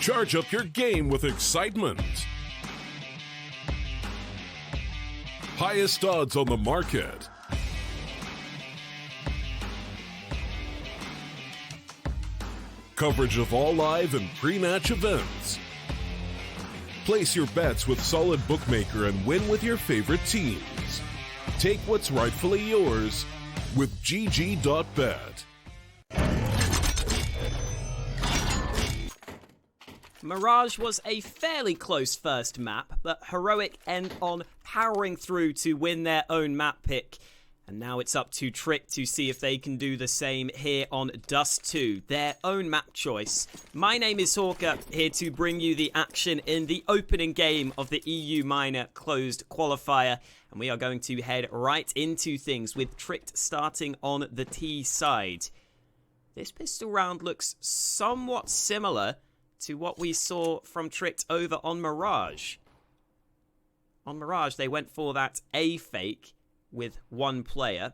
Charge up your game with excitement. Highest odds on the market. Coverage of all live and pre-match events. Place your bets with Solid Bookmaker and win with your favorite teams. Take what's rightfully yours with GG.bet. Mirage was a fairly close first map, but Heroic end on powering through to win their own map pick. And now it's up to Trick to see if they can do the same here on Dust 2, their own map choice. My name is Hawker, here to bring you the action in the opening game of the EU Minor Closed Qualifier. And we are going to head right into things with Trick starting on the T side. This pistol round looks somewhat similar to what we saw from Trick over on Mirage. On Mirage, they went for that A fake with one player,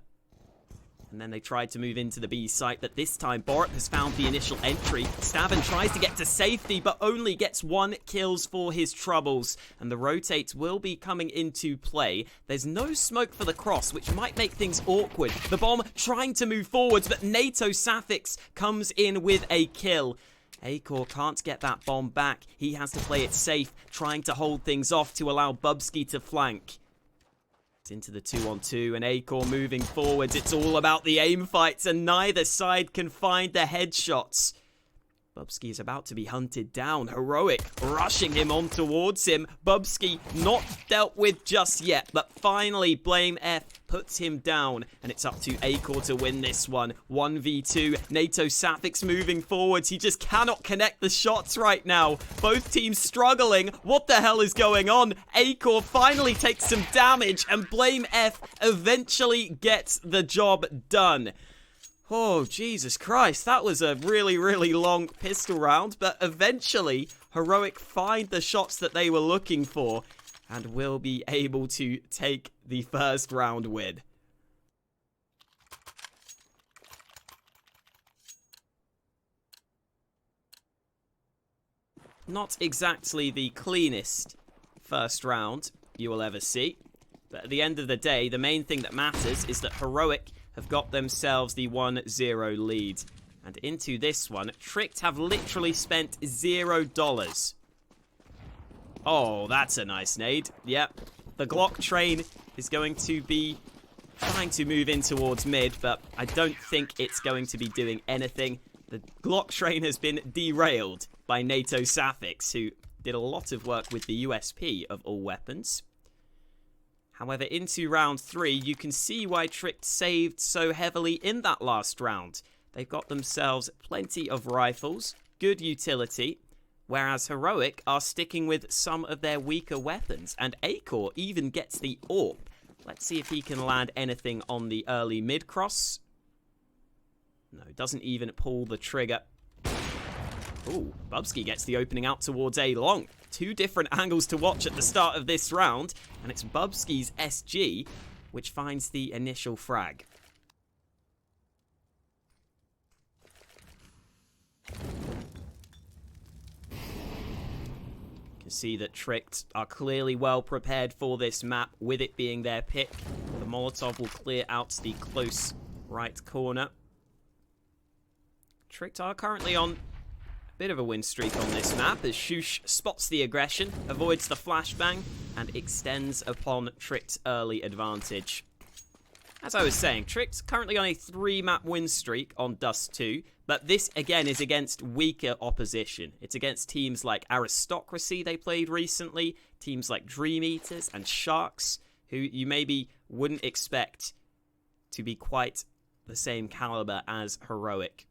and then they tried to move into the B site, but this time Borat has found the initial entry. Stavin tries to get to safety, but only gets 1 kills for his troubles, and the rotates will be coming into play. There's no smoke for the cross, which might make things awkward. The bomb trying to move forwards, but NATO Safix comes in with a kill. Acor can't get that bomb back. He has to play it safe, trying to hold things off to allow Bubsky to flank. It's into the 2-on-2, and Acor moving forwards. It's all about the aim fights, and neither side can find the headshots. Bubsky is about to be hunted down. Heroic rushing him on towards him. Bubsky not dealt with just yet, but finally Blame F puts him down, and it's up to Acor to win this one. 1v2. NATO Safix moving forwards. He just cannot connect the shots right now. Both teams struggling. What the hell is going on? Acor finally takes some damage, and Blame F eventually gets the job done. Oh, Jesus Christ, that was a really, really long pistol round, but eventually Heroic find the shots that they were looking for and will be able to take the first round win. Not exactly the cleanest first round you will ever see, but at the end of the day, the main thing that matters is that Heroic have got themselves the 1-0 lead. And into this one, Tricked have literally spent $0. Oh, that's a nice nade. Yep. The Glock train is going to be trying to move in towards mid, but I don't think it's going to be doing anything. The Glock train has been derailed by NATO Safix, who did a lot of work with the USP of all weapons. However, into round 3, you can see why Tricked saved so heavily in that last round. They've got themselves plenty of rifles, good utility, whereas Heroic are sticking with some of their weaker weapons, and Acor even gets the AWP. Let's see if he can land anything on the early mid-cross. No, doesn't even pull the trigger. Ooh, Bubsky gets the opening out towards A long. 2 different angles to watch at the start of this round, and it's Bubsky's SG which finds the initial frag. You can see that Tricked are clearly well prepared for this map, with it being their pick. The Molotov will clear out the close right corner. Tricked are currently on bit of a win streak on this map as Shush spots the aggression, avoids the flashbang, and extends upon Tricked's early advantage. As I was saying, Tricked's currently on a 3-map win streak on Dust 2, but this again is against weaker opposition. It's against teams like Aristocracy they played recently, teams like Dream Eaters and Sharks, who you maybe wouldn't expect to be quite the same caliber as Heroic.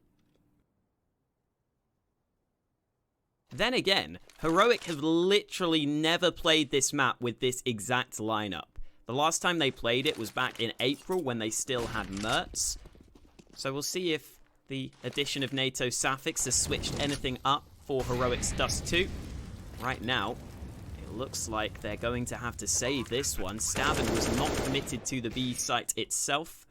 Then again, Heroic have literally never played this map with this exact lineup. The last time they played it was back in April when they still had Mertz. So we'll see if the addition of NATO Safix has switched anything up for Heroic's Dust 2. Right now, it looks like they're going to have to save this one. Stavin was not committed to the B site itself.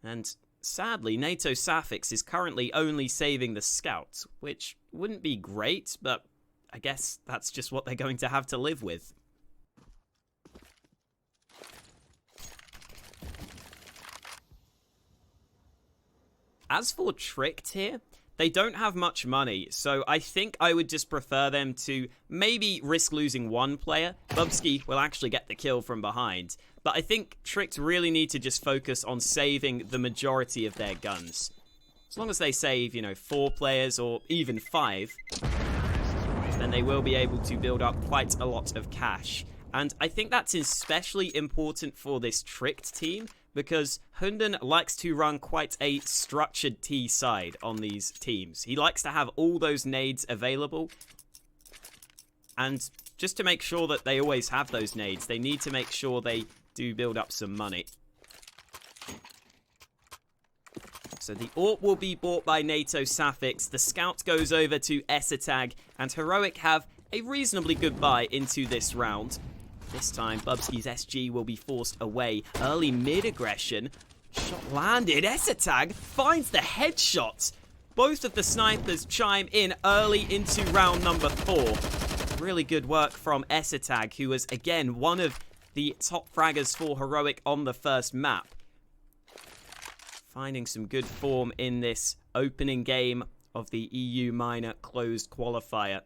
And sadly, NATO Safix is currently only saving the scout, which wouldn't be great, but I guess that's just what they're going to have to live with. As for Tricked here, they don't have much money, so I think I would just prefer them to maybe risk losing one player. Bubsky will actually get the kill from behind, but I think Tricked really need to just focus on saving the majority of their guns. As long as they save, 4 players or even 5, then they will be able to build up quite a lot of cash. And I think that's especially important for this Tricked team, because Hunden likes to run quite a structured T side on these teams. He likes to have all those nades available. And just to make sure that they always have those nades, they need to make sure they do build up some money. So the AWP will be bought by NATO Safix. The scout goes over to Esatag, and Heroic have a reasonably good buy into this round. This time, Bubsky's SG will be forced away. Early mid-aggression. Shot landed. Esatag finds the headshot. Both of the snipers chime in early into round number 4. Really good work from Esatag, who was, again, one of the top fraggers for Heroic on the first map. Finding some good form in this opening game of the EU Minor closed qualifier.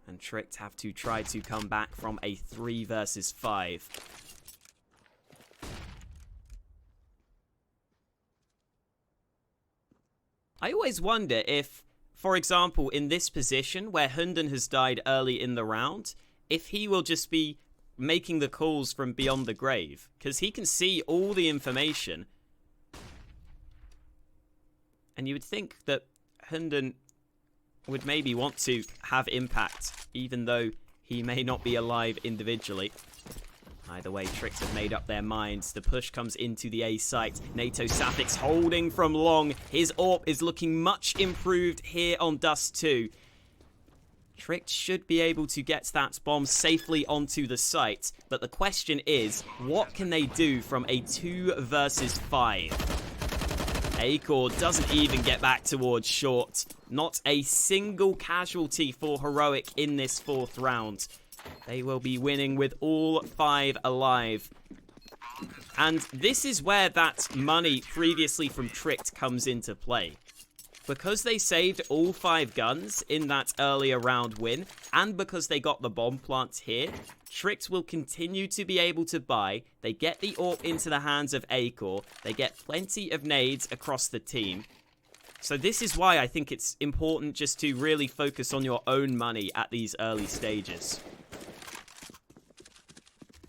And Tricked have to try to come back from a 3 versus 5. I always wonder if, for example, in this position where Hunden has died early in the round, if he will just be making the calls from beyond the grave. Because he can see all the information. And you would think that Hunden would maybe want to have impact, even though he may not be alive individually. Either way, Tricked have made up their minds. The push comes into the A site. NATO Safix holding from long. His AWP is looking much improved here on Dust 2. Tricked should be able to get that bomb safely onto the site, but the question is, what can they do from a 2 versus 5? Acor doesn't even get back towards short. Not a single casualty for Heroic in this 4th round. They will be winning with all 5 alive. And this is where that money previously from Tricked comes into play. Because they saved all 5 guns in that earlier round win, and because they got the bomb plant here, Tricked will continue to be able to buy. They get the AWP into the hands of Acor. They get plenty of nades across the team. So this is why I think it's important just to really focus on your own money at these early stages.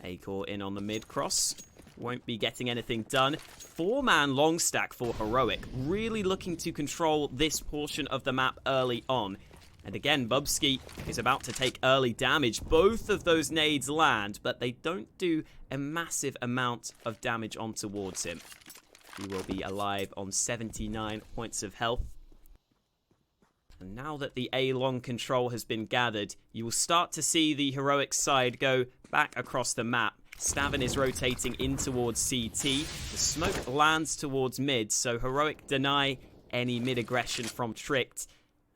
Acor in on the mid-cross. Won't be getting anything done. 4-man long stack for Heroic. Really looking to control this portion of the map early on. And again, Bubsky is about to take early damage. Both of those nades land, but they don't do a massive amount of damage on towards him. He will be alive on 79 points of health. And now that the A-long control has been gathered, you will start to see the Heroic side go back across the map. Stavin is rotating in towards CT. The smoke lands towards mid, so Heroic deny any mid-aggression from Tricked.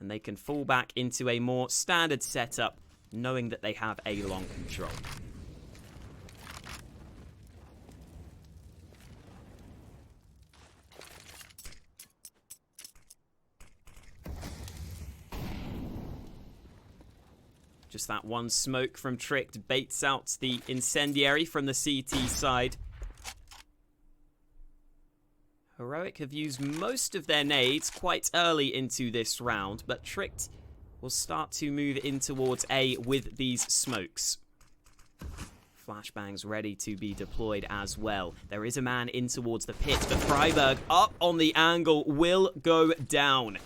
And they can fall back into a more standard setup, knowing that they have A-long control. Just that one smoke from Tricked baits out the incendiary from the CT side. Heroic have used most of their nades quite early into this round, but Tricked will start to move in towards A with these smokes. Flashbangs ready to be deployed as well. There is a man in towards the pit, but Freiberg up on the angle will go down.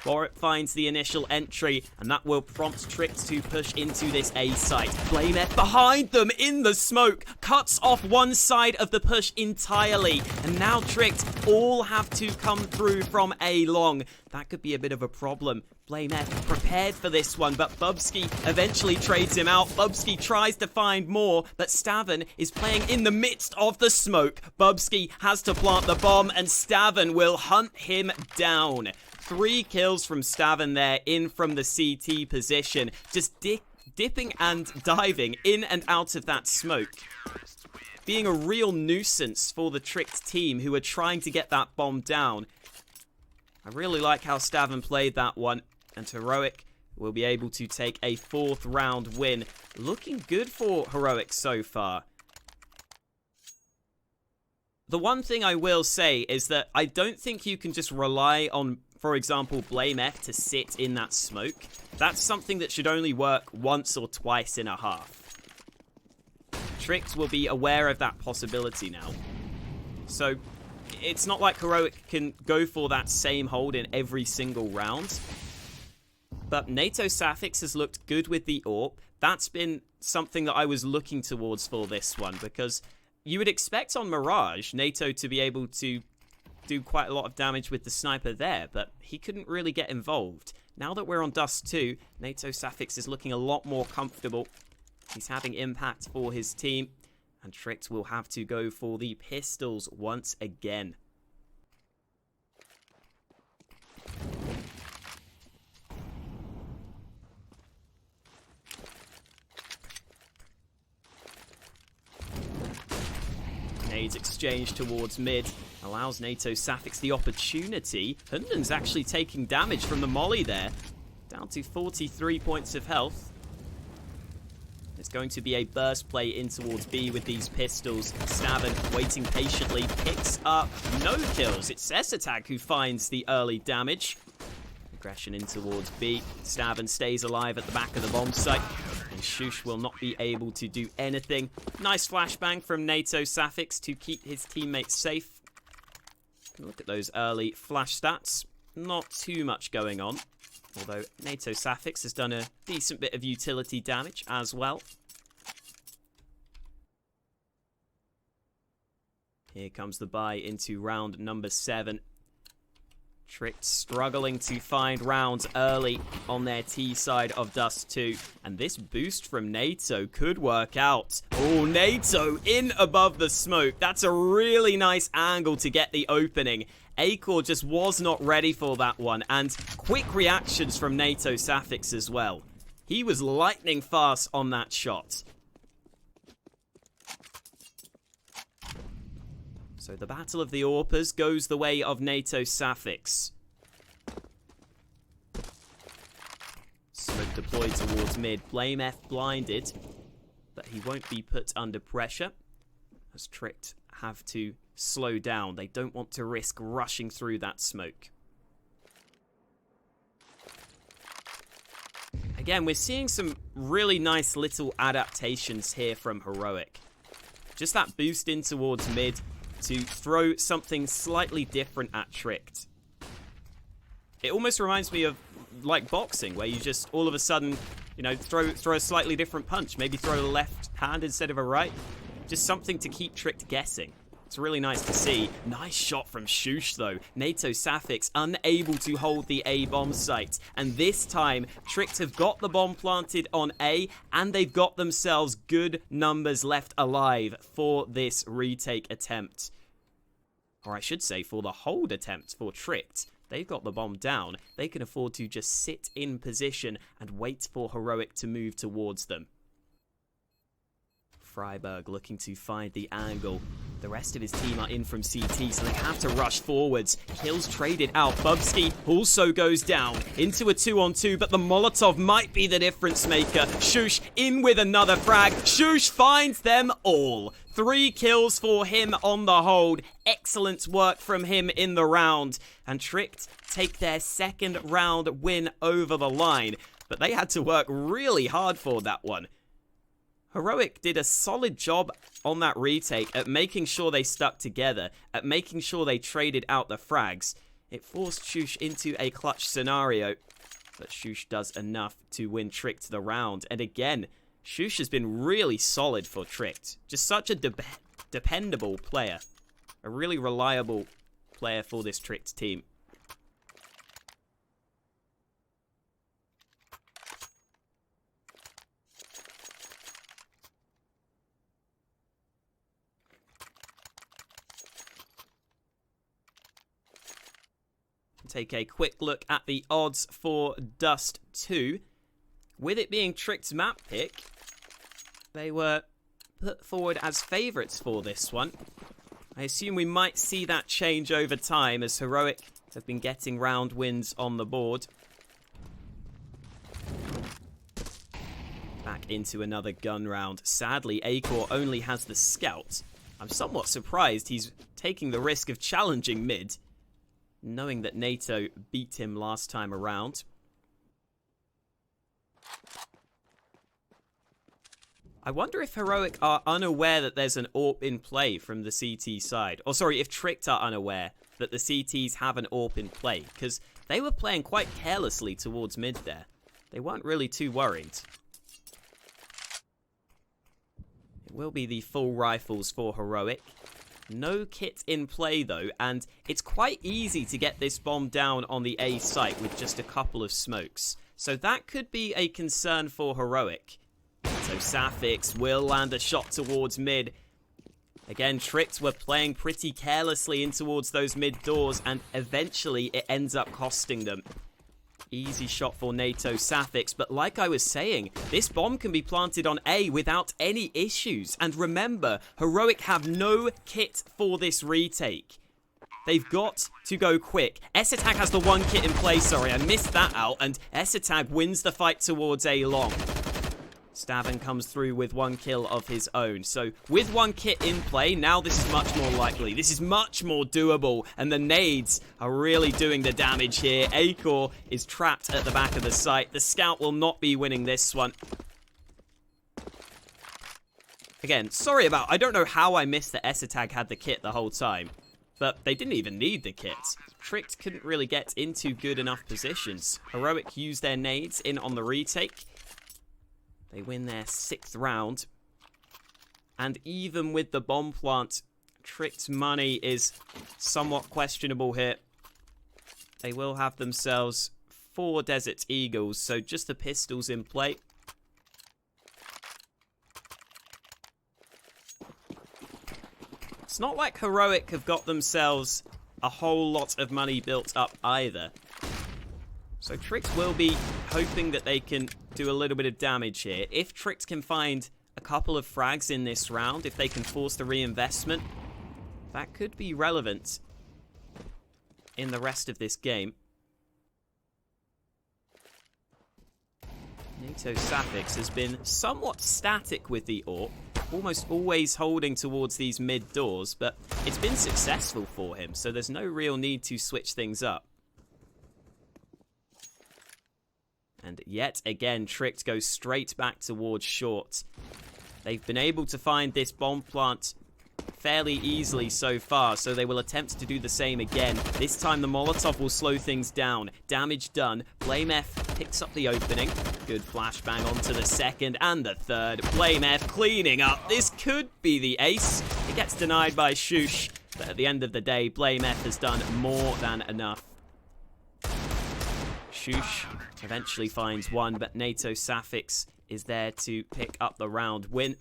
Borit finds the initial entry, and that will prompt Trick to push into this A site. BlameF behind them in the smoke, cuts off one side of the push entirely, and now Trick all have to come through from A long. That could be a bit of a problem. BlameF prepared for this one, but Bubsky eventually trades him out. Bubsky tries to find more, but Stavin is playing in the midst of the smoke. Bubsky has to plant the bomb, and Stavin will hunt him down. 3 kills from Stavin there, in from the CT position. Just dipping and diving in and out of that smoke. Being a real nuisance for the Tricked team who are trying to get that bomb down. I really like how Stavin played that one. And Heroic will be able to take a 4th round win. Looking good for Heroic so far. The one thing I will say is that I don't think you can just rely on, for example, BlameF to sit in that smoke. That's something that should only work once or twice in a half. Tricked will be aware of that possibility now. So it's not like Heroic can go for that same hold in every single round. But NATO Safix has looked good with the AWP. That's been something that I was looking towards for this one, because you would expect on Mirage, NATO to be able to do quite a lot of damage with the sniper there, but he couldn't really get involved. Now that we're on Dust 2, NATO Safix is looking a lot more comfortable. He's having impact for his team, and Tricked will have to go for the pistols once again. Nades exchange towards mid allows NATO Safix the opportunity. Hunden's actually taking damage from the molly there. Down to 43 points of health. It's going to be a burst play in towards B with these pistols. Stavin waiting patiently, picks up no kills. It's Sesatag who finds the early damage. Aggression in towards B. Stavin stays alive at the back of the bomb site. And Shush will not be able to do anything. Nice flashbang from NATO Safix to keep his teammates safe. Look at those early flash stats. Not too much going on. Although NATO Safix has done a decent bit of utility damage as well. Here comes the buy into round number 7. Tricked struggling to find rounds early on their T side of Dust 2. And this boost from NATO could work out. Oh, NATO in above the smoke. That's a really nice angle to get the opening. Acor just was not ready for that one. And quick reactions from NATO Safix as well. He was lightning fast on that shot. So the Battle of the AWPers goes the way of NATO Safix. Smoke deployed towards mid. BlameF blinded, but he won't be put under pressure, as Tricked have to slow down. They don't want to risk rushing through that smoke. Again, we're seeing some really nice little adaptations here from Heroic. Just that boost in towards mid to throw something slightly different at Tricked. It almost reminds me of like boxing, where you just all of a sudden, you know, throw a slightly different punch. Maybe throw a left hand instead of a right. Just something to keep Tricked guessing. It's really nice to see. Nice shot from Shush though. NATO Safix unable to hold the A bomb site. And this time, Tricked have got the bomb planted on A, and they've got themselves good numbers left alive for this retake attempt. Or I should say, for the hold attempt for Tricked. They've got the bomb down. They can afford to just sit in position and wait for Heroic to move towards them. Freiberg looking to find the angle. The rest of his team are in from CT, so they have to rush forwards. Kills traded out. Bubsky also goes down into a 2-on-2, but the Molotov might be the difference maker. Shush in with another frag. Shush finds them all. 3 kills for him on the hold. Excellent work from him in the round. And Tricked take their second round win over the line. But they had to work really hard for that one. Heroic did a solid job on that retake at making sure they stuck together, at making sure they traded out the frags. It forced Shush into a clutch scenario, but Shush does enough to win Tricked the round. And again, Shush has been really solid for Tricked. Just such a dependable player. A really reliable player for this Tricked team. Take a quick look at the odds for Dust 2. With it being Tricked's map pick, they were put forward as favourites for this one. I assume we might see that change over time as Heroic have been getting round wins on the board. Back into another gun round. Sadly, Acor only has the scout. I'm somewhat surprised he's taking the risk of challenging mid, knowing that NATO beat him last time around. I wonder if Heroic are unaware that there's an AWP in play from the CT side. Or sorry, if Tricked are unaware that the CTs have an AWP in play, because they were playing quite carelessly towards mid there. They weren't really too worried. It will be the full rifles for Heroic. No kit in play though, and it's quite easy to get this bomb down on the A site with just a couple of smokes. So that could be a concern for Heroic. So Safix will land a shot towards mid. Again, Tricked were playing pretty carelessly in towards those mid doors, and eventually it ends up costing them. Easy shot for NATO Safix, but like I was saying, this bomb can be planted on A without any issues. And remember, Heroic have no kit for this retake. They've got to go quick. S-Attack has the one kit in play, sorry, I missed that out, and S-Attack wins the fight towards A long. Stavin comes through with one kill of his own. So with one kit in play, now this is much more likely. This is much more doable, and the nades are really doing the damage here. Acor is trapped at the back of the site. The scout will not be winning this one. Again, sorry about, I don't know how I missed that S-Attack had the kit the whole time, but they didn't even need the kit. Tricked couldn't really get into good enough positions. Heroic used their nades in on the retake. They win their 6th round. And even with the bomb plant, Tricked's money is somewhat questionable here. They will have themselves 4 Desert Eagles, so just the pistols in play. It's not like Heroic have got themselves a whole lot of money built up either. So Tricked will be hoping that they can do a little bit of damage here. If Tricked can find a couple of frags in this round, if they can force the reinvestment, that could be relevant in the rest of this game. NATO Safix has been somewhat static with the AWP, almost always holding towards these mid doors, but it's been successful for him, so there's no real need to switch things up. And yet again, Tricked goes straight back towards short. They've been able to find this bomb plant fairly easily so far, so they will attempt to do the same again. This time the Molotov will slow things down. Damage done. Blame F picks up the opening. Good flashbang onto the second and the third. Blame F cleaning up. This could be the ace. It gets denied by Shush, but at the end of the day, Blame F has done more than enough. Shush eventually finds one, but NATO Safix is there to pick up the round win.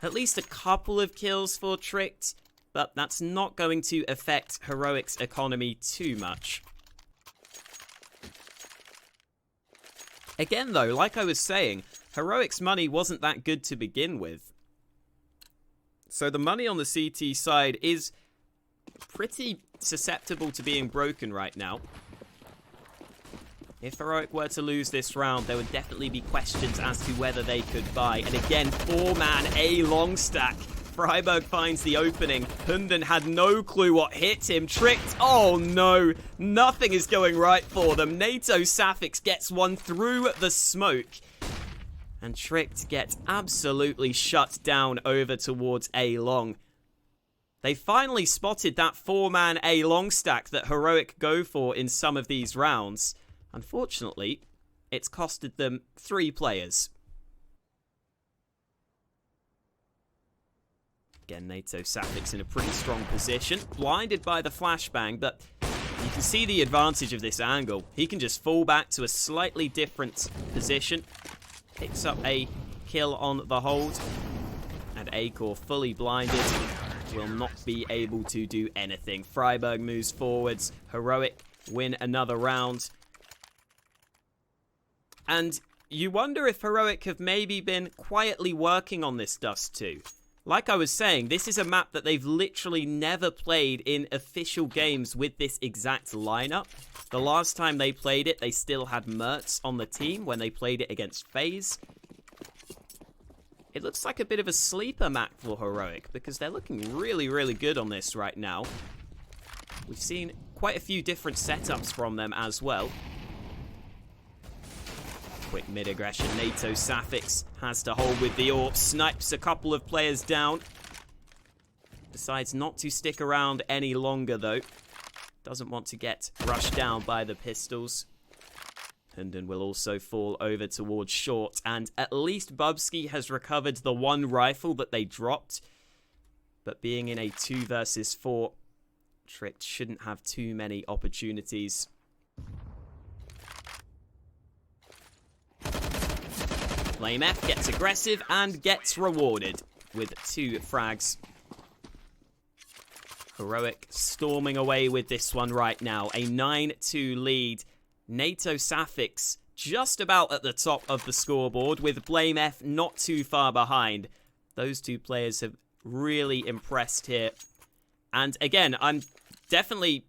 At least a couple of kills for Tricked, but that's not going to affect Heroic's economy too much. Again though, like I was saying, Heroic's money wasn't that good to begin with. So the money on the CT side is pretty susceptible to being broken right now. If Heroic were to lose this round, there would definitely be questions as to whether they could buy. And again, 4-man A long stack. Freiburg finds the opening. Hunden had no clue what hit him. Tricked. Oh no, nothing is going right for them. NATO Safix gets one through the smoke. And Tricked gets absolutely shut down over towards A long. They finally spotted that 4-man A long stack that Heroic go for in some of these rounds. Unfortunately, it's costed them 3 players. Again, NATO Safix in a pretty strong position, blinded by the flashbang, but you can see the advantage of this angle. He can just fall back to a slightly different position, picks up a kill on the hold, and Acor, fully blinded, will not be able to do anything. Freiburg moves forwards, Heroic win another round. And you wonder if Heroic have maybe been quietly working on this Dust 2. Like I was saying, this is a map that they've literally never played in official games with this exact lineup. The last time they played it, they still had Mertz on the team when they played it against FaZe. It looks like a bit of a sleeper map for Heroic because they're looking really, really good on this right now. We've seen quite a few different setups from them as well. Quick mid-aggression, NATO Safix has to hold with the AWP, snipes a couple of players down. Decides not to stick around any longer though. Doesn't want to get rushed down by the pistols. Herndon will also fall over towards short, and at least Bubsky has recovered the 1 rifle that they dropped. But being in a 2 versus 4, Tricked shouldn't have too many opportunities. Flame F gets aggressive and gets rewarded with 2 frags. Heroic storming away with this one right now. A 9-2 lead. NATO Safix just about at the top of the scoreboard with Blame F not too far behind. Those 2 players have really impressed here. And again, I'm definitely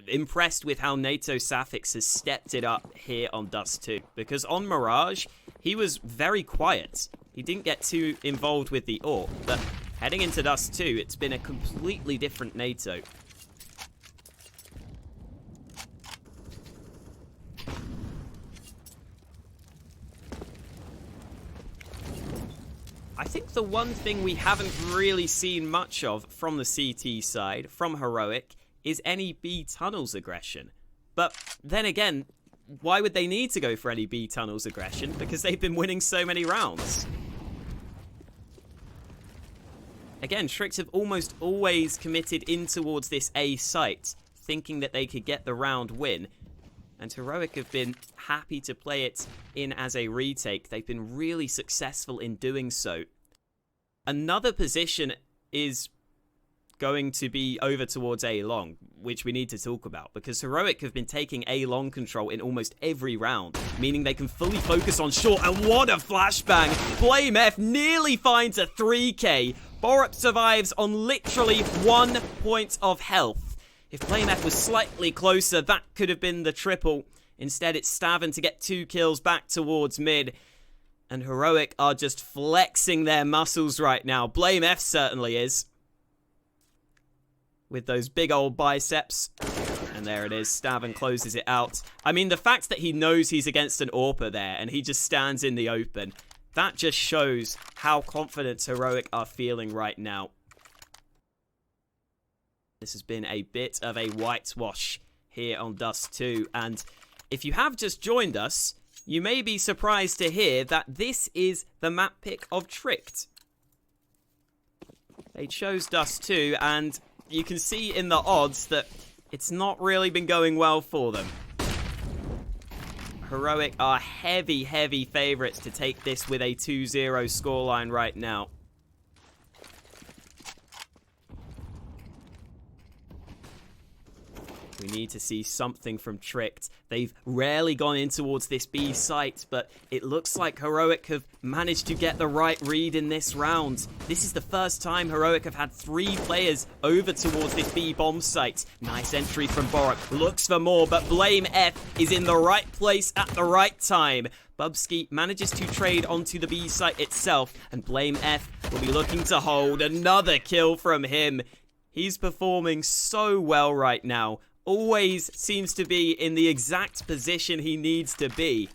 impressed with how NATO Safix has stepped it up here on Dust 2. Because on Mirage, he was very quiet. He didn't get too involved with the AWP. But heading into Dust 2, it's been a completely different NATO. I think the one thing we haven't really seen much of from the CT side, from Heroic, is any B tunnels aggression. But then again, why would they need to go for any B tunnels aggression? Because they've been winning so many rounds. Again, Tricks have almost always committed in towards this A site, thinking that they could get the round win. And Heroic have been happy to play it in as a retake. They've been really successful in doing so. Another position is going to be over towards A long, which we need to talk about, because Heroic have been taking A long control in almost every round, meaning they can fully focus on short. And what a flashbang! Blame F nearly finds a 3k. Borup survives on literally 1 point of health. If Blame F was slightly closer, that could have been the triple. Instead, it's Stavin to get 2 kills back towards mid. And Heroic are just flexing their muscles right now. Blame F certainly is. With those big old biceps. And there it is. Stavin closes it out. I mean, the fact that he knows he's against an AWPer there and he just stands in the open, that just shows how confident Heroic are feeling right now. This has been a bit of a whitewash here on Dust 2. And if you have just joined us, you may be surprised to hear that this is the map pick of Tricked. They chose Dust 2, and you can see in the odds that it's not really been going well for them. Heroic are heavy, heavy favourites to take this with a 2-0 scoreline right now. We need to see something from Tricked. They've rarely gone in towards this B site, but it looks like Heroic have managed to get the right read in this round. This is the first time Heroic have had 3 players over towards this B bomb site. Nice entry from Borup. Looks for more, but Blame F is in the right place at the right time. Bubsky manages to trade onto the B site itself, and Blame F will be looking to hold. Another kill from him. He's performing so well right now. Always seems to be in the exact position he needs to be.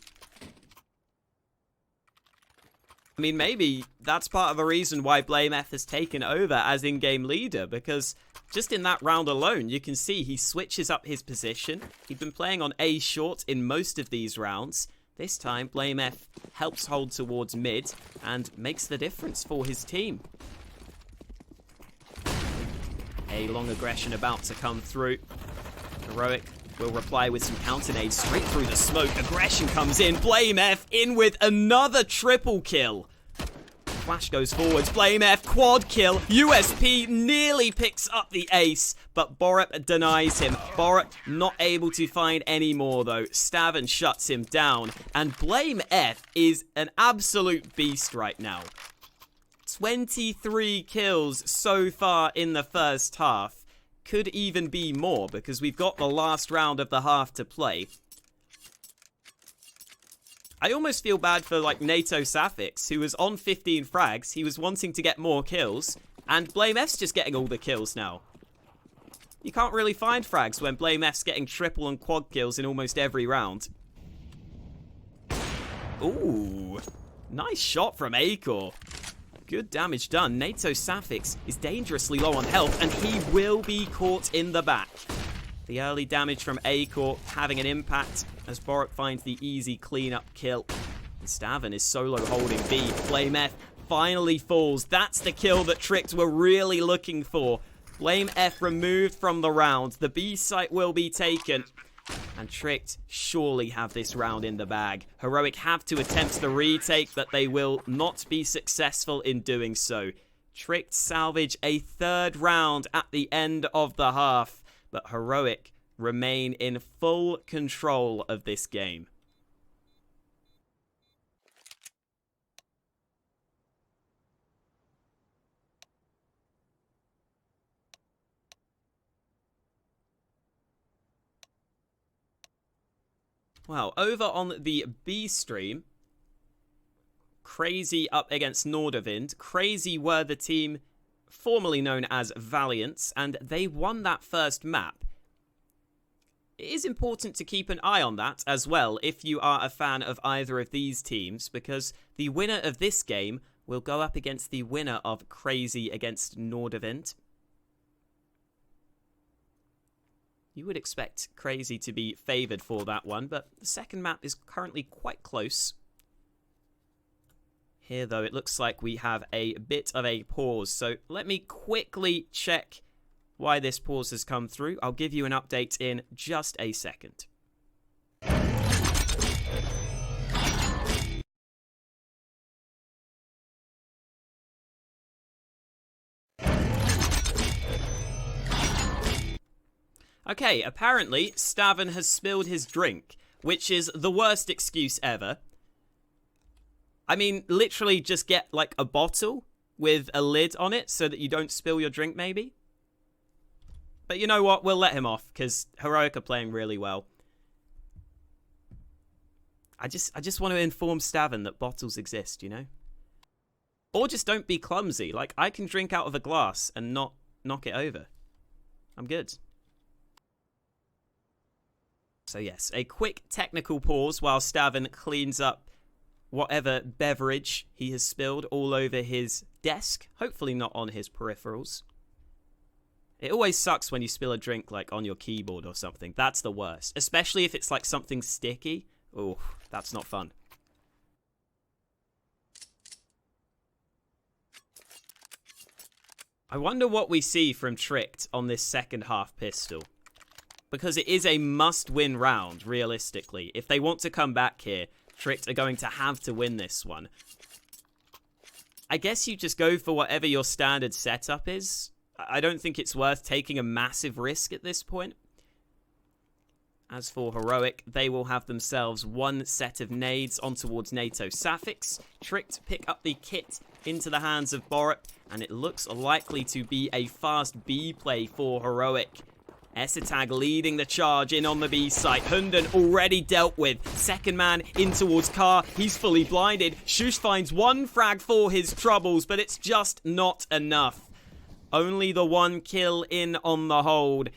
I mean, maybe that's part of the reason why BlameF has taken over as in-game leader, because just in that round alone, you can see he switches up his position. He'd been playing on A short in most of these rounds. This time, BlameF helps hold towards mid and makes the difference for his team. A long aggression about to come through. Heroic will reply with some counter nades straight through the smoke. Aggression comes in. BlameF in with another triple kill. Flash goes forwards. BlameF quad kill. USP nearly picks up the ace, but Borup denies him. Borup not able to find any more though. Stavin shuts him down, and BlameF is an absolute beast right now. 23 kills so far in the first half. Could even be more because we've got the last round of the half to play. I almost feel bad for like NATO Safix, who was on 15 frags. He was wanting to get more kills, and BlameF's just getting all the kills now. You can't really find frags when BlameF's getting triple and quad kills in almost every round. Ooh, nice shot from Acor. Good damage done. NATO Safix is dangerously low on health, and he will be caught in the back. The early damage from Acor having an impact as Borup finds the easy cleanup kill. And Stavin is solo holding B. BlameF finally falls. That's the kill that Tricked were really looking for. BlameF removed from the round. The B site will be taken. And Tricked surely have this round in the bag. Heroic have to attempt the retake, but they will not be successful in doing so. Tricked salvage a third round at the end of the half, but Heroic remain in full control of this game. Wow, over on the B stream, Crazy up against Nordavind. Crazy were the team formerly known as Valiants, and they won that first map. It is important to keep an eye on that as well if you are a fan of either of these teams, because the winner of this game will go up against the winner of Crazy against Nordavind. You would expect Crazy to be favoured for that one, but the second map is currently quite close. Here, though, it looks like we have a bit of a pause, so let me quickly check why this pause has come through. I'll give you an update in just a second. Okay, apparently Stavin has spilled his drink, which is the worst excuse ever. I mean, literally just get like a bottle with a lid on it so that you don't spill your drink, maybe. But you know what? We'll let him off because Heroic are playing really well. I just want to inform Stavin that bottles exist, you know? Or just don't be clumsy. Like, I can drink out of a glass and not knock it over. I'm good. So yes, a quick technical pause while Stavin cleans up whatever beverage he has spilled all over his desk. Hopefully not on his peripherals. It always sucks when you spill a drink like on your keyboard or something. That's the worst. Especially if it's like something sticky. Oh, that's not fun. I wonder what we see from Tricked on this second half pistol. Because it is a must-win round, realistically. If they want to come back here, Tricked are going to have to win this one. I guess you just go for whatever your standard setup is. I don't think it's worth taking a massive risk at this point. As for Heroic, they will have themselves one set of nades on towards NATO Safix. Tricked pick up the kit into the hands of Borup, and it looks likely to be a fast B play for Heroic. Esitag leading the charge in on the B site. Hunden already dealt with. Second man in towards Carr. He's fully blinded. Shush finds one frag for his troubles, but it's just not enough. Only the one kill in on the hold.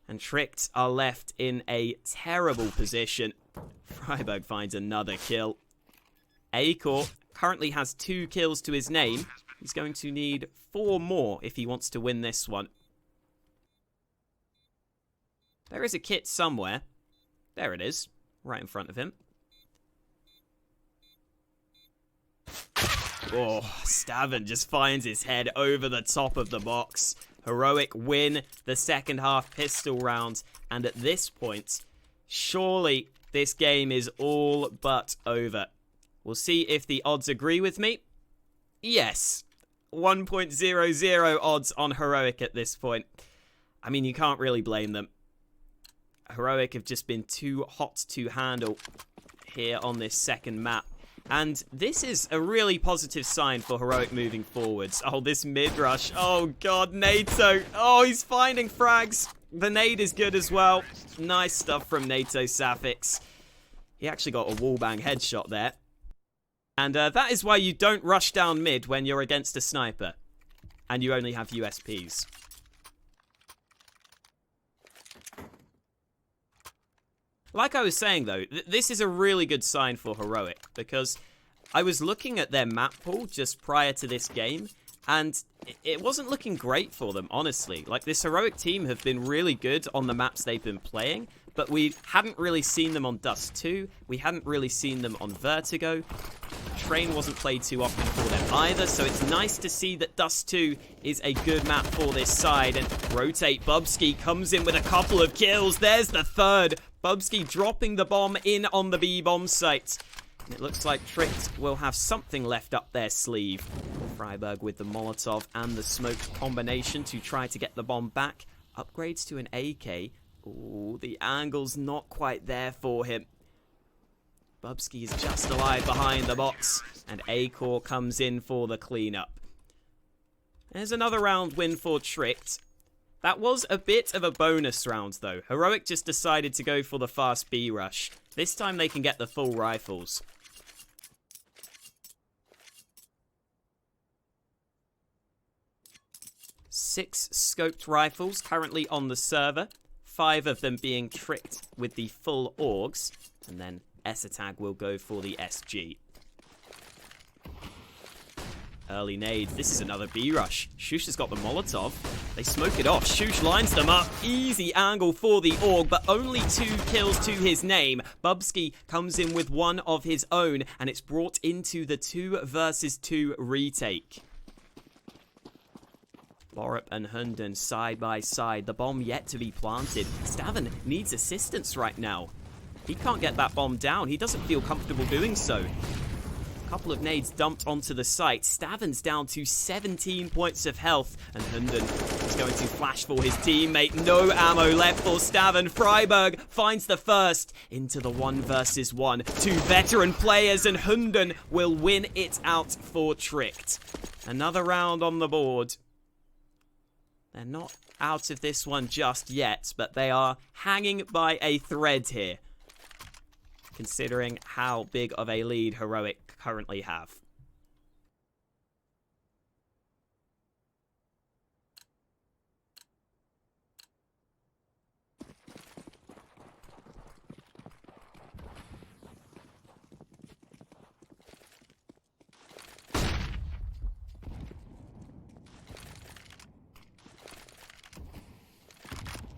And Tricked are left in a terrible position. Freiburg finds another kill. Acor currently has 2 kills to his name. He's going to need 4 more if he wants to win this one. There is a kit somewhere. There it is, right in front of him. Oh, Stavern just finds his head over the top of the box. Heroic win the second half pistol round, and at this point, surely this game is all but over. We'll see if the odds agree with me. Yes, 1.00 odds on Heroic at this point. I mean, you can't really blame them. Heroic have just been too hot to handle here on this second map. And this is a really positive sign for Heroic moving forwards. Oh, this mid-rush. Oh, God, NATO. Oh, he's finding frags. The nade is good as well. Nice stuff from NATO Safix. He actually got a wallbang headshot there. And that is why you don't rush down mid when you're against a sniper. And you only have USPs. Like I was saying, though, this is a really good sign for Heroic, because I was looking at their map pool just prior to this game, and it wasn't looking great for them, honestly. Like, this Heroic team have been really good on the maps they've been playing, but we hadn't really seen them on Dust 2, we hadn't really seen them on Vertigo. Train wasn't played too often for them either, so it's nice to see that Dust 2 is a good map for this side. And Rotate Bubsky comes in with a couple of kills. There's the third. Bubsky dropping the bomb in on the B-bomb site. And it looks like Tricked will have something left up their sleeve. Freiburg with the Molotov and the smoke combination to try to get the bomb back. Upgrades to an AK. Ooh, the angle's not quite there for him. Bubsky is just alive behind the box, and A-Core comes in for the cleanup. There's another round win for Tricked. That was a bit of a bonus round, though. Heroic just decided to go for the fast B rush. This time they can get the full rifles. Six scoped rifles currently on the server. 5 of them being Tricked with the full AUGs, and then Esatag will go for the SG. Early nades. This is another B-rush. Shush has got the Molotov. They smoke it off. Shush lines them up. Easy angle for the AUG, but only 2 kills to his name. Bubsky comes in with one of his own, and it's brought into the 2 versus 2 retake. Borup and Hunden side by side. The bomb yet to be planted. Stavern needs assistance right now. He can't get that bomb down. He doesn't feel comfortable doing so. A couple of nades dumped onto the site. Stavern's down to 17 points of health. And Hunden is going to flash for his teammate. No ammo left for Stavern. Freiburg finds the first into the 1 versus 1. 2 veteran players, and Hunden will win it out for Tricked. Another round on the board. They're not out of this one just yet, but they are hanging by a thread here, considering how big of a lead Heroic currently have.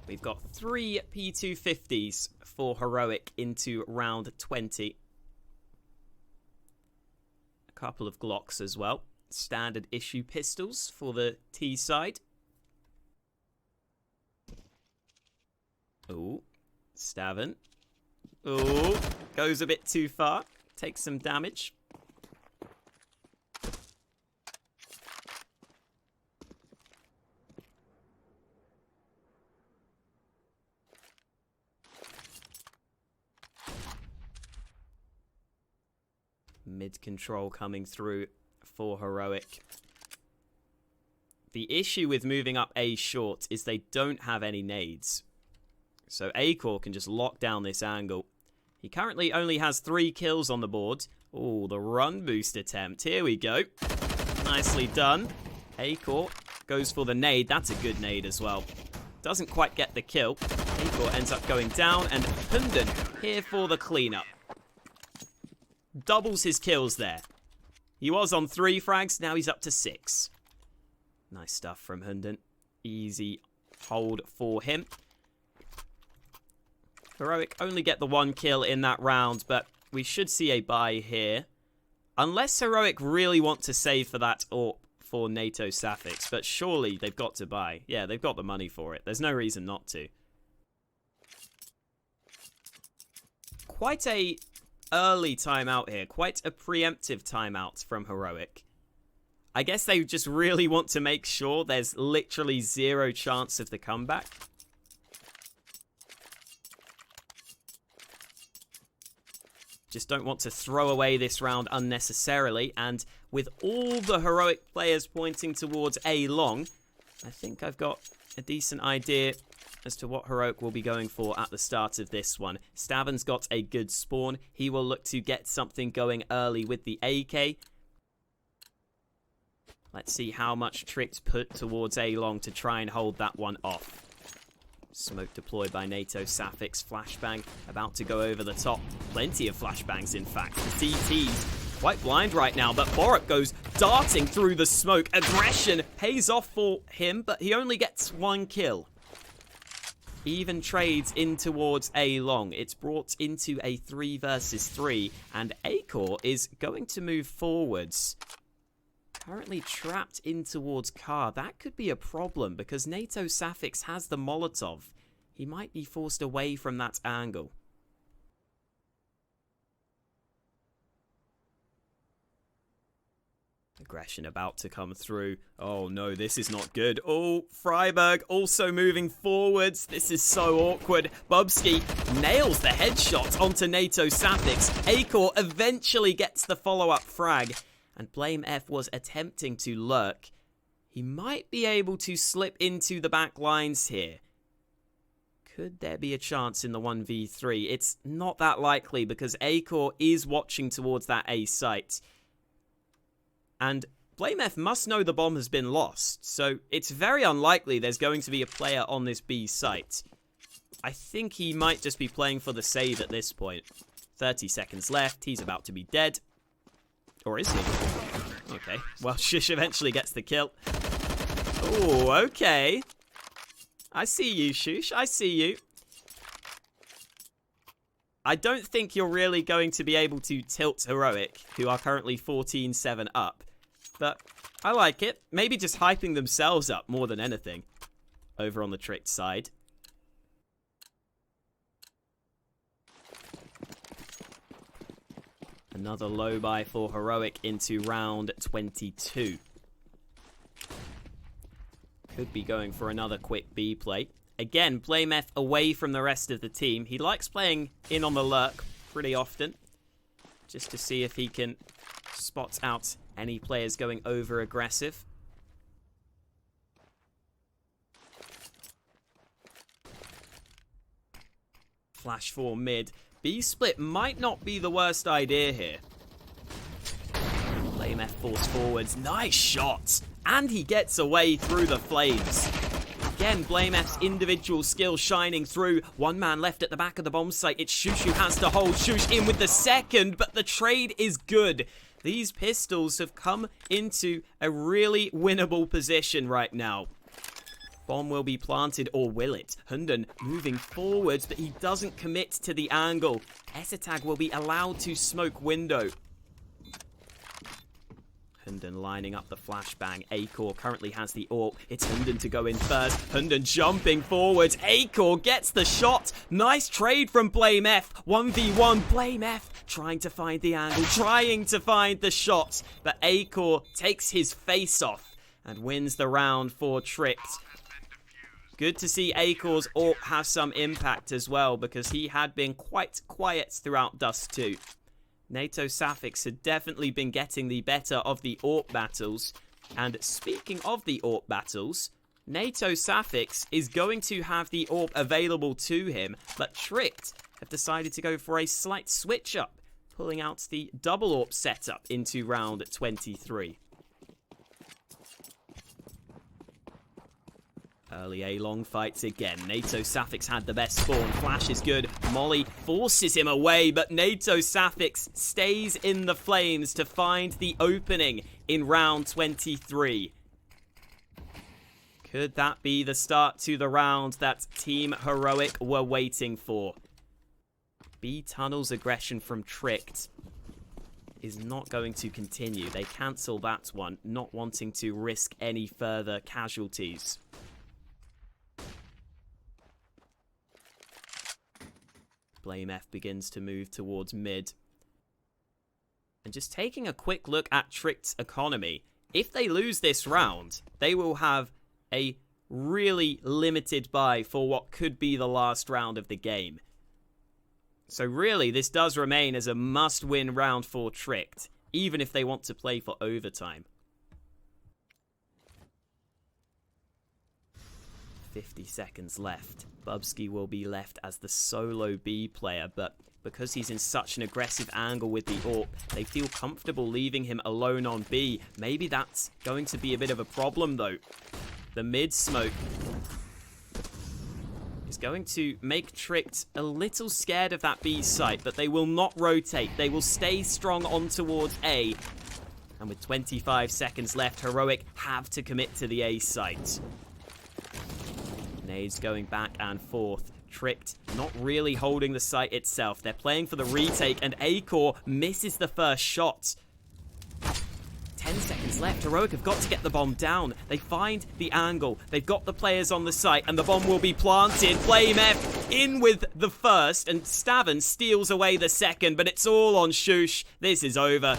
We've got 3 P250s for Heroic into round 20. A couple of Glocks as well. Standard issue pistols for the T side. Ooh, Stavern. Ooh, goes a bit too far. Takes some damage. Mid-control coming through for Heroic. The issue with moving up A short is they don't have any nades. So A-Core can just lock down this angle. He currently only has 3 kills on the board. Oh, the run boost attempt. Here we go. Nicely done. A-Core goes for the nade. That's a good nade as well. Doesn't quite get the kill. A-Core ends up going down, and Hunden here for the cleanup. Doubles his kills there. He was on 3 frags, now he's up to 6. Nice stuff from Hunden. Easy hold for him. Heroic only get the 1 kill in that round, but we should see a buy here. Unless Heroic really want to save for that AWP for NATO Safix, but surely they've got to buy. Yeah, they've got the money for it. There's no reason not to. Quite a early timeout here. Quite a preemptive timeout from Heroic. I guess they just really want to make sure there's literally 0 chance of the comeback. Just don't want to throw away this round unnecessarily. And with all the Heroic players pointing towards A long, I think I've got a decent idea as to what Heroic will be going for at the start of this one. Staben's got a good spawn. He will look to get something going early with the AK. Let's see how much Trick's put towards A long to try and hold that one off. Smoke deployed by NATO Safix. Flashbang about to go over the top. Plenty of flashbangs, in fact. The CT's quite blind right now, but Borup goes darting through the smoke. Aggression pays off for him, but he only gets 1 kill. Even trades in towards A long. It's brought into a 3 versus 3, and Acor is going to move forwards. Currently trapped in towards car. That could be a problem because NATO Safix has the Molotov. He might be forced away from that angle. Aggression about to come through. Oh no, this is not good. Oh, Freiberg also moving forwards. This is so awkward. Bubsky nails the headshot onto NATO Safix. Acor eventually gets the follow-up frag. And Blame F was attempting to lurk. He might be able to slip into the back lines here. Could there be a chance in the 1v3? It's not that likely because Acor is watching towards that A site. And Blame F must know the bomb has been lost. So it's very unlikely there's going to be a player on this B site. I think he might just be playing for the save at this point. 30 seconds left. He's about to be dead. Or is he? Okay. Well, Shush eventually gets the kill. Oh, okay. I see you, Shush. I see you. I don't think you're really going to be able to tilt Heroic, who are currently 14-7 up. But I like it. Maybe just hyping themselves up more than anything. Over on the Tricked side. Another low buy for Heroic into round 22. Could be going for another quick B play. Again, Blame F away from the rest of the team. He likes playing in on the lurk pretty often. Just to see if he can spot out any players going over aggressive. Flash for mid. B split might not be the worst idea here. Blame F force forwards. Nice shot. And he gets away through the flames. Again, Blame F's individual skill shining through. 1 man left at the back of the bomb site. It's Shush who has to hold. Shush in with the second, but the trade is good. These pistols have come into a really winnable position right now. Bomb will be planted, or will it? Hunden moving forwards, but he doesn't commit to the angle. Esatag will be allowed to smoke window. Hunden lining up the flashbang. Acor currently has the AWP. It's Hunden to go in first. Hunden jumping forwards. Acor gets the shot. Nice trade from Blame F. 1v1. Blame F trying to find the angle, trying to find the shot. But Acor takes his face off and wins the round for Tricked. Good to see Acor's AWP have some impact as well, because he had been quite quiet throughout Dust 2. NATO Safix had definitely been getting the better of the AWP battles. And speaking of the AWP battles, NATO Safix is going to have the AWP available to him, but Tricked have decided to go for a slight switch up, pulling out the double AWP setup into round 23. Early A-long fights again. NATO Safix had the best spawn. Flash is good. Molly forces him away, but NATO Safix stays in the flames to find the opening in round 23. Could that be the start to the round that Team Heroic were waiting for? B Tunnel's aggression from Tricked is not going to continue. They cancel that one, not wanting to risk any further casualties. Blame F begins to move towards mid. And just taking a quick look at Tricked's economy, if they lose this round, they will have a really limited buy for what could be the last round of the game. So really, this does remain as a must-win round for Tricked, even if they want to play for overtime. 50 seconds left. Bubsky will be left as the solo B player, but because he's in such an aggressive angle with the AWP, they feel comfortable leaving him alone on B. Maybe that's going to be a bit of a problem, though. The mid smoke is going to make Tricked a little scared of that B site, but they will not rotate. They will stay strong on towards A. And with 25 seconds left, Heroic have to commit to the A site. Nades going back and forth. Tricked not really holding the site itself. They're playing for the retake, and A-Core misses the first shot. 10 seconds left. Heroic have got to get the bomb down. They find the angle. They've got the players on the site, and the bomb will be planted. Blame F in with the first, and Staven steals away the second, but it's all on Shush. This is over.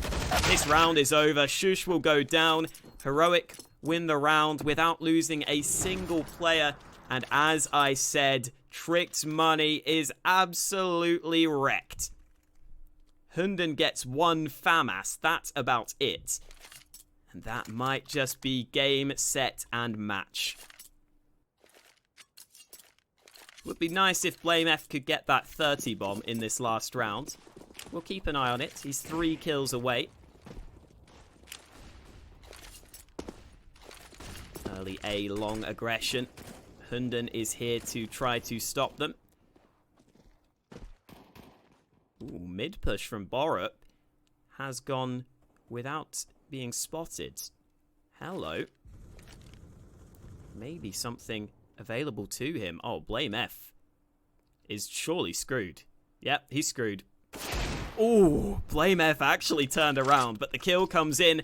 This round is over. Shush will go down. Heroic win the round without losing a single player. And as I said, Tricked's money is absolutely wrecked. Hunden gets one FAMAS. That's about it. And that might just be game, set, and match. Would be nice if Blame F could get that 30 bomb in this last round. We'll keep an eye on it. He's 3 kills away. Early A long aggression. Hunden is here to try to stop them. Ooh, mid push from Borup has gone without being spotted. Hello. Maybe something available to him. Oh, Blame F is surely screwed. Yep, he's screwed. Ooh, Blame F actually turned around, but the kill comes in,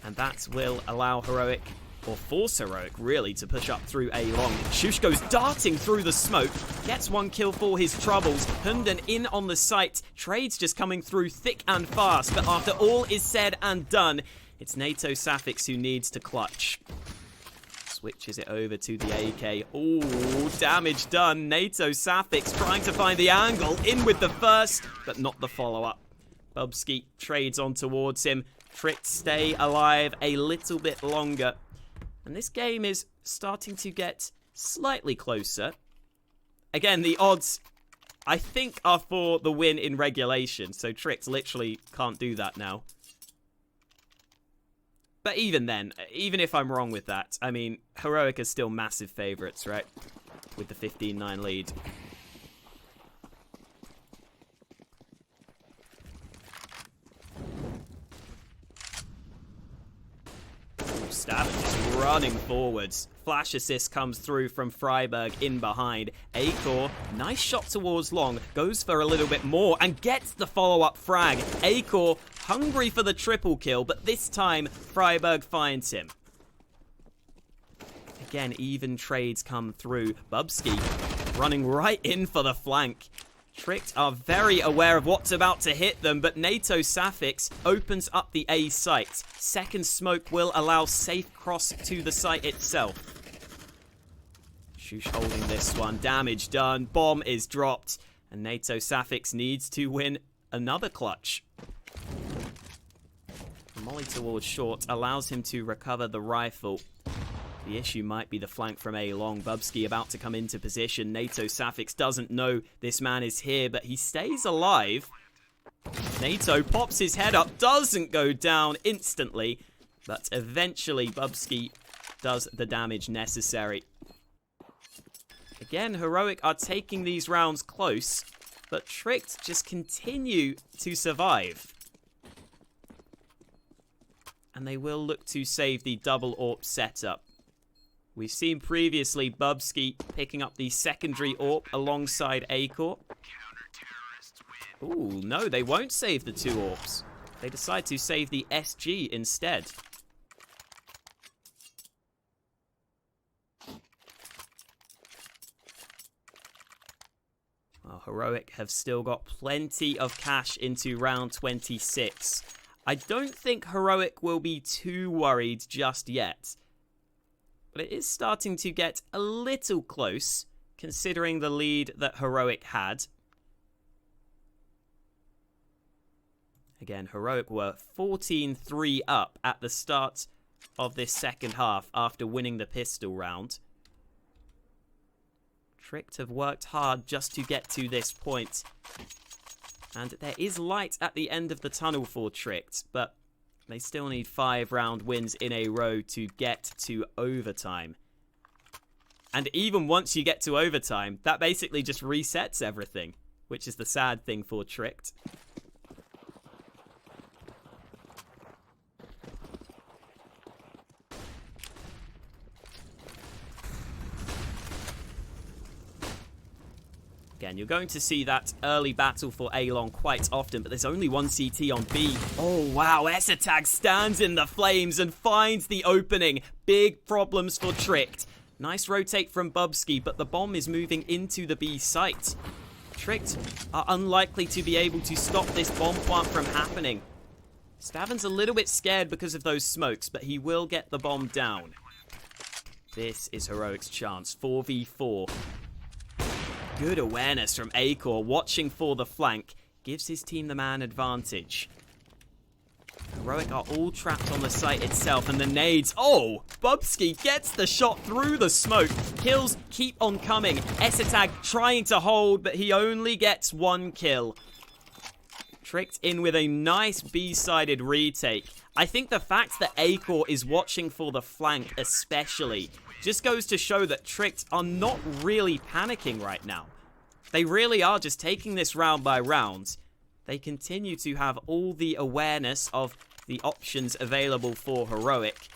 and that will allow Heroic, or force Heroic, really, to push up through A long. Shush goes darting through the smoke, gets 1 kill for his troubles. Hunden in on the site. Trades just coming through thick and fast, but after all is said and done, it's NATO Safix who needs to clutch. Switches it over to the AK. Ooh, damage done. NATO Safix trying to find the angle. In with the first, but not the follow-up. Bubsky trades on towards him. Tricked stay alive a little bit longer. And this game is starting to get slightly closer. Again, the odds, I think, are for the win in regulation. So Tricked literally can't do that now. But even then, even if I'm wrong with that, I mean, Heroic are still massive favourites, right? With the 15-9 lead. Staven just running forwards. Flash assist comes through from Freiberg in behind. A-Core, nice shot towards long, goes for a little bit more and gets the follow-up frag. A-Core hungry for the triple kill, but this time Freiberg finds him. Again, even trades come through. Bubsky running right in for the flank. Tricked are very aware of what's about to hit them, but NATO Safix opens up the A site. Second smoke will allow safe cross to the site itself. Shush holding this one. Damage done. Bomb is dropped. And NATO Safix needs to win another clutch. Molly towards short allows him to recover the rifle. The issue might be the flank from A long. Bubsky about to come into position. NATO Safix doesn't know this man is here, but he stays alive. NATO pops his head up, doesn't go down instantly, but eventually Bubsky does the damage necessary. Again, Heroic are taking these rounds close, but Tricked just continue to survive. And they will look to save the double AWP setup. We've seen previously Bubsky picking up the secondary AWP alongside Acor. Ooh, no, they won't save the two AWPs. They decide to save the SG instead. Well, Heroic have still got plenty of cash into round 26. I don't think Heroic will be too worried just yet. But it is starting to get a little close, considering the lead that Heroic had. Again, Heroic were 14-3 up at the start of this second half after winning the pistol round. Tricked have worked hard just to get to this point. And there is light at the end of the tunnel for Tricked, but they still need 5 round wins in a row to get to overtime. And even once you get to overtime, that basically just resets everything, which is the sad thing for Tricked. Again, you're going to see that early battle for A-Long quite often, but there's only one CT on B. Oh, wow. Esatag stands in the flames and finds the opening. Big problems for Tricked. Nice rotate from Bubsky, but the bomb is moving into the B site. Tricked are unlikely to be able to stop this bomb plant from happening. Stavin's a little bit scared because of those smokes, but he will get the bomb down. This is Heroic's chance. 4v4. Good awareness from Acor, watching for the flank, gives his team the man advantage. Heroic are all trapped on the site itself, and the nades. Oh! Bubsky gets the shot through the smoke. Kills keep on coming. Esatag trying to hold, but he only gets 1 kill. Tricked in with a nice B-sided retake. I think the fact that Acor is watching for the flank especially just goes to show that Tricked are not really panicking right now. They really are just taking this round by round. They continue to have all the awareness of the options available for Heroic.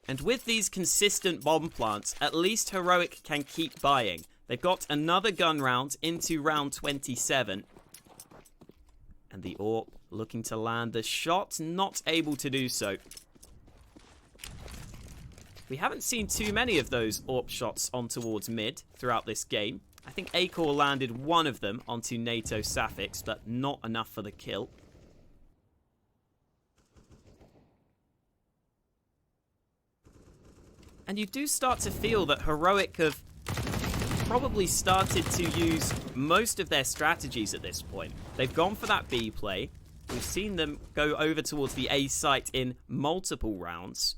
And with these consistent bomb plants, at least Heroic can keep buying. They've got another gun round into round 27. And the AWP looking to land the shot, not able to do so. We haven't seen too many of those AWP shots on towards mid throughout this game. I think Acor landed one of them onto NATO Safix, but not enough for the kill. And you do start to feel that Heroic have probably started to use most of their strategies at this point. They've gone for that B play. We've seen them go over towards the A site in multiple rounds.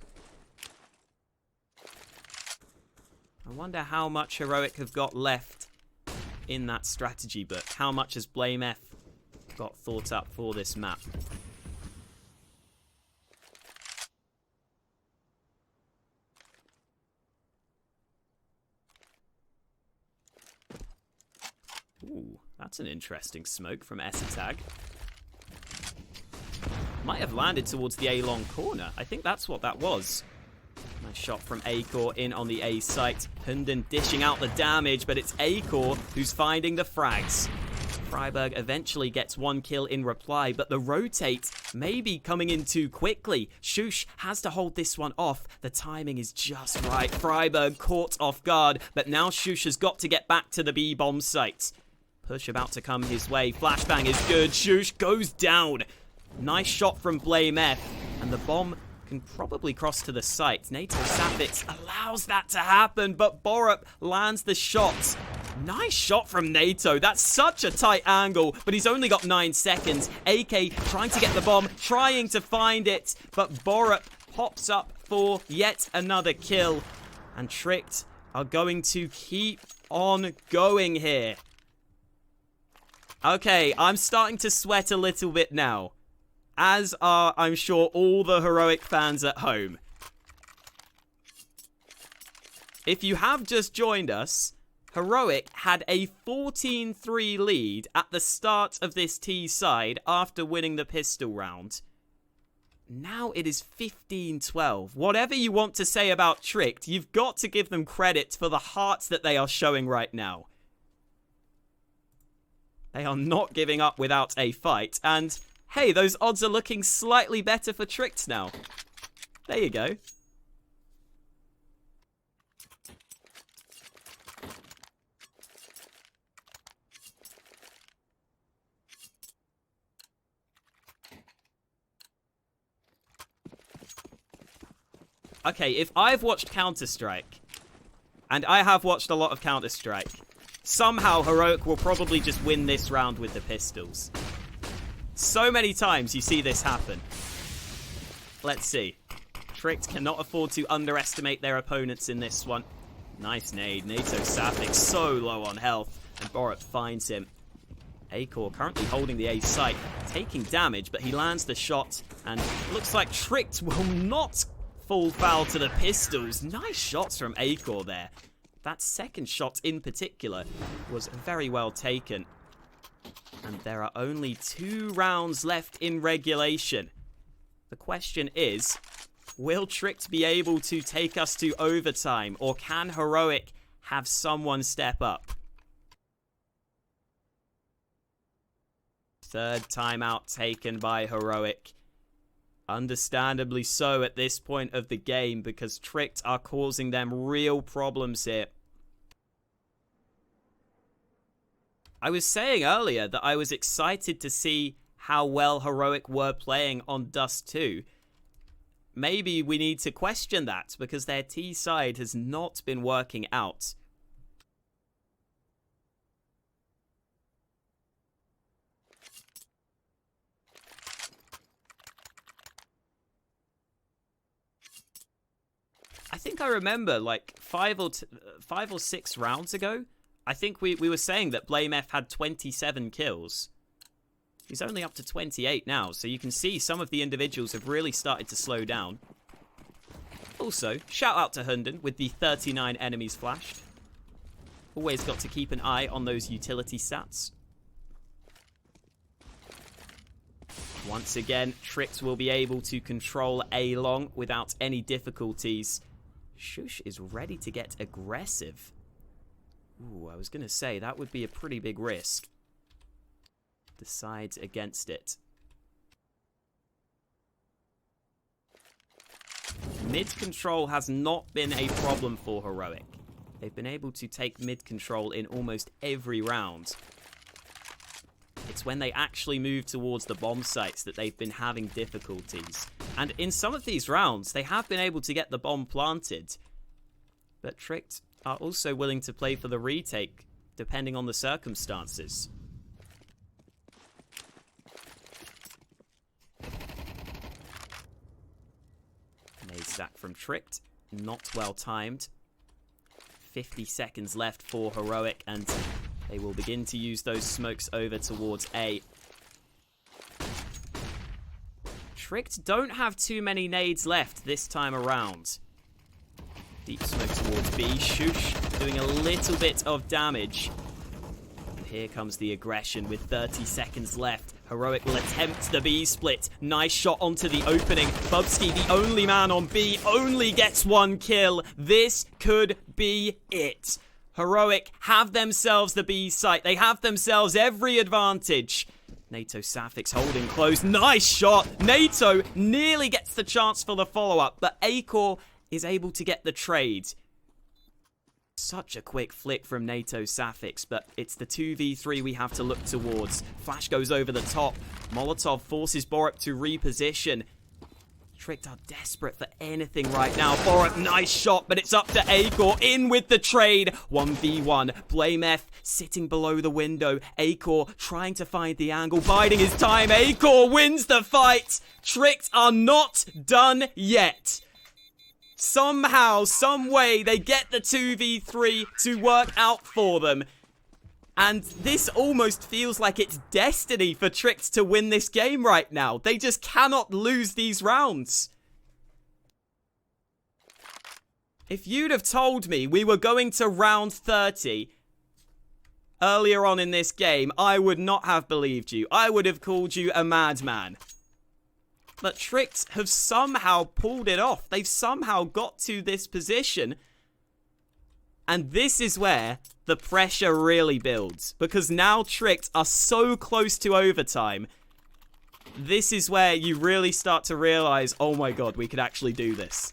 I wonder how much Heroic have got left in that strategy book. How much has Blame F got thought up for this map? Ooh, that's an interesting smoke from Esatag. Might have landed towards the A-long corner. I think that's what that was. Nice shot from Acor in on the A site. Hunden dishing out the damage, but it's Acor who's finding the frags. Freiberg eventually gets 1 kill in reply, but the rotate may be coming in too quickly. Shush has to hold this one off. The timing is just right. Freiberg caught off guard, but now Shush has got to get back to the B bomb site. Push about to come his way. Flashbang is good. Shush goes down. Nice shot from Blame F, and the bomb can probably cross to the site. NATO Safix allows that to happen, but Borup lands the shot. Nice shot from NATO. That's such a tight angle, but he's only got 9 seconds. AK trying to get the bomb, trying to find it, but Borup pops up for yet another kill. And Tricked are going to keep on going here. Okay, I'm starting to sweat a little bit now. As are, I'm sure, all the Heroic fans at home. if you have just joined us, Heroic had a 14-3 lead at the start of this T side after winning the pistol round. Now it is 15-12. Whatever you want to say about Tricked, you've got to give them credit for the hearts that they are showing right now. They are not giving up without a fight, and hey, those odds are looking slightly better for Tricked now. There you go. Okay, if I've watched Counter-Strike, and I have watched a lot of Counter-Strike, somehow Heroic will probably just win this round with the pistols. So many times you see this happen. Let's see. Tricked cannot afford to underestimate their opponents in this one. Nice nade. NATO Safik so low on health, and Borup finds him. Acor currently holding the A site, taking damage, but he lands the shot, and looks like Tricked will not fall foul to the pistols. Nice shots from Acor there. That second shot in particular was very well taken. And there are only 2 rounds left in regulation. The question is, will Tricked be able to take us to overtime, or can Heroic have someone step up? Third timeout taken by Heroic. Understandably so at this point of the game, because Tricked are causing them real problems here. I was saying earlier that I was excited to see how well Heroic were playing on Dust 2. Maybe we need to question that, because their T side has not been working out. I think I remember like 5 or 6 rounds ago, I think we were saying that BlameF had 27 kills. He's only up to 28 now, so you can see some of the individuals have really started to slow down. Also, shout out to Hunden with the 39 enemies flashed. Always got to keep an eye on those utility stats. Once again, Tricked will be able to control A long without any difficulties. Shush is ready to get aggressive. Ooh, I was going to say, that would be a pretty big risk. Decides against it. Mid control has not been a problem for Heroic. They've been able to take mid control in almost every round. It's when they actually move towards the bomb sites that they've been having difficulties. And in some of these rounds, they have been able to get the bomb planted. But Tricked are also willing to play for the retake, depending on the circumstances. Nade stack from Tricked, not well timed. 50 seconds left for Heroic, and they will begin to use those smokes over towards A. Tricked don't have too many nades left this time around. Deep smoke towards B. Shush doing a little bit of damage. And here comes the aggression with 30 seconds left. Heroic will attempt the B split. Nice shot onto the opening. Bubsky, the only man on B, only gets 1 kill. This could be it. Heroic have themselves the B site. They have themselves every advantage. NATO Safik's holding close. Nice shot. NATO nearly gets the chance for the follow-up, but Acor is able to get the trade. Such a quick flick from NATO Safix, but it's the 2v3 we have to look towards. Flash goes over the top. Molotov forces Borup to reposition. Tricked are desperate for anything right now. Borup, nice shot, but it's up to Acor. In with the trade. 1v1. BlameF sitting below the window. Acor trying to find the angle, biding his time. Acor wins the fight. Tricked are not done yet. Somehow, some way, they get the 2v3 to work out for them. And this almost feels like it's destiny for Tricked to win this game right now. They just cannot lose these rounds. If you'd have told me we were going to round 30 earlier on in this game, I would not have believed you. I would have called you a madman. But Tricked have somehow pulled it off. They've somehow got to this position. And this is where the pressure really builds. Because now Tricked are so close to overtime. This is where you really start to realize, oh my god, we could actually do this.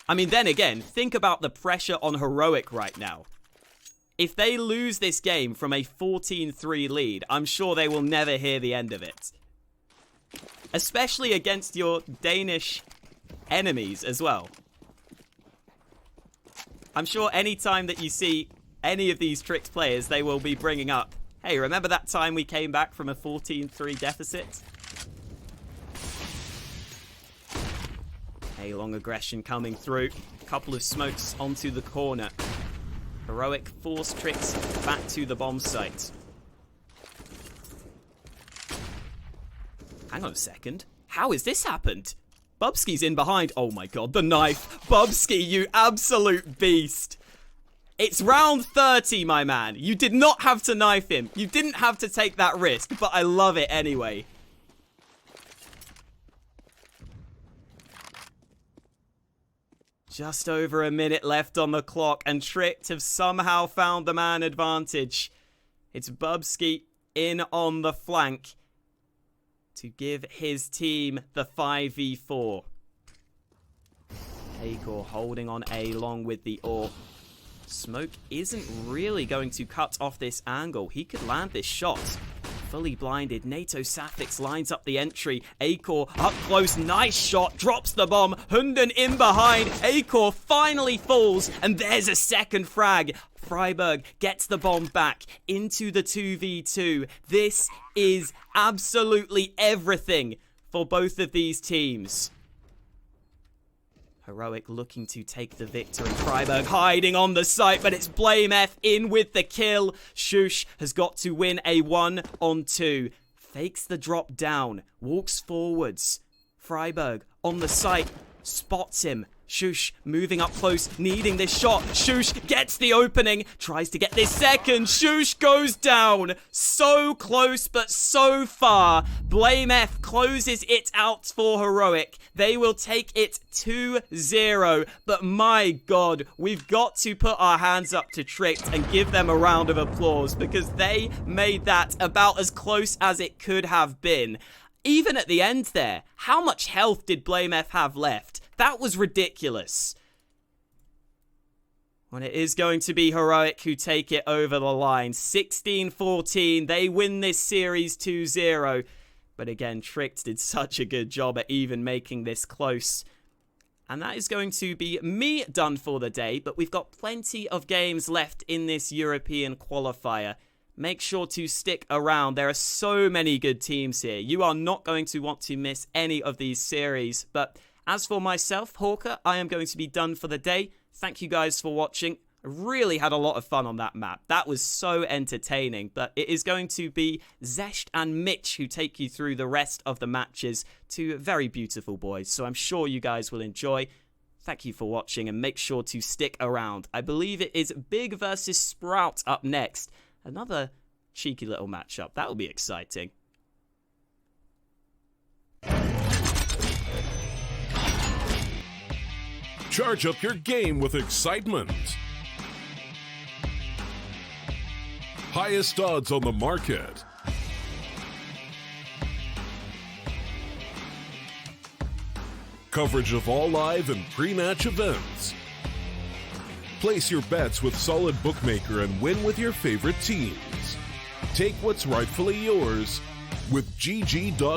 I mean, then again, think about the pressure on Heroic right now. If they lose this game from a 14-3 lead, I'm sure they will never hear the end of it. Especially against your Danish enemies as well. I'm sure anytime that you see any of these Tricked players, they will be bringing up, hey, remember that time we came back from a 14-3 deficit? A long aggression coming through. Couple of smokes onto the corner. Heroic force Tricked back to the bomb site. Hang on a second. How has this happened? Bubsky's in behind. Oh my god, the knife. Bubsky, you absolute beast. It's round 30, my man. You did not have to knife him. You didn't have to take that risk, but I love it anyway. Just over a minute left on the clock, and Tricked have somehow found the man advantage. It's Bubsky in on the flank to give his team the 5v4. Acor holding on A long with the AWP. Smoke isn't really going to cut off this angle. He could land this shot. Fully blinded, NATO Safix lines up the entry. Acor up close, nice shot, drops the bomb. Hunden in behind. Acor finally falls, and there's a second frag. Freiburg gets the bomb back into the 2v2. This is absolutely everything for both of these teams. Heroic looking to take the victory. Freiburg hiding on the site, but it's BlameF in with the kill. Shush has got to win a 1-on-2. Fakes the drop down, walks forwards. Freiburg on the site, spots him. Shush moving up close, needing this shot. Shush gets the opening, tries to get this second. Shush goes down. So close, but so far. BlameF closes it out for Heroic. They will take it 2-0. But my god, we've got to put our hands up to Tricked and give them a round of applause, because they made that about as close as it could have been. Even at the end there, how much health did BlameF have left? That was ridiculous. When it is going to be Heroic who take it over the line. 16-14, they win this series 2-0. But again, Tricked did such a good job at even making this close. And that is going to be me done for the day, but we've got plenty of games left in this European qualifier. Make sure to stick around. There are so many good teams here. You are not going to want to miss any of these series. But as for myself, Hawker, I am going to be done for the day. Thank you guys for watching. I really had a lot of fun on that map. That was so entertaining. But it is going to be Zesht and Mitch who take you through the rest of the matches. Two very beautiful boys. So I'm sure you guys will enjoy. Thank you for watching and make sure to stick around. I believe it is Big versus Sprout up next. Another cheeky little matchup. That will be exciting. Charge up your game with excitement. Highest odds on the market. Coverage of all live and pre-match events. Place your bets with Solid Bookmaker and win with your favorite teams. Take what's rightfully yours with GG.com.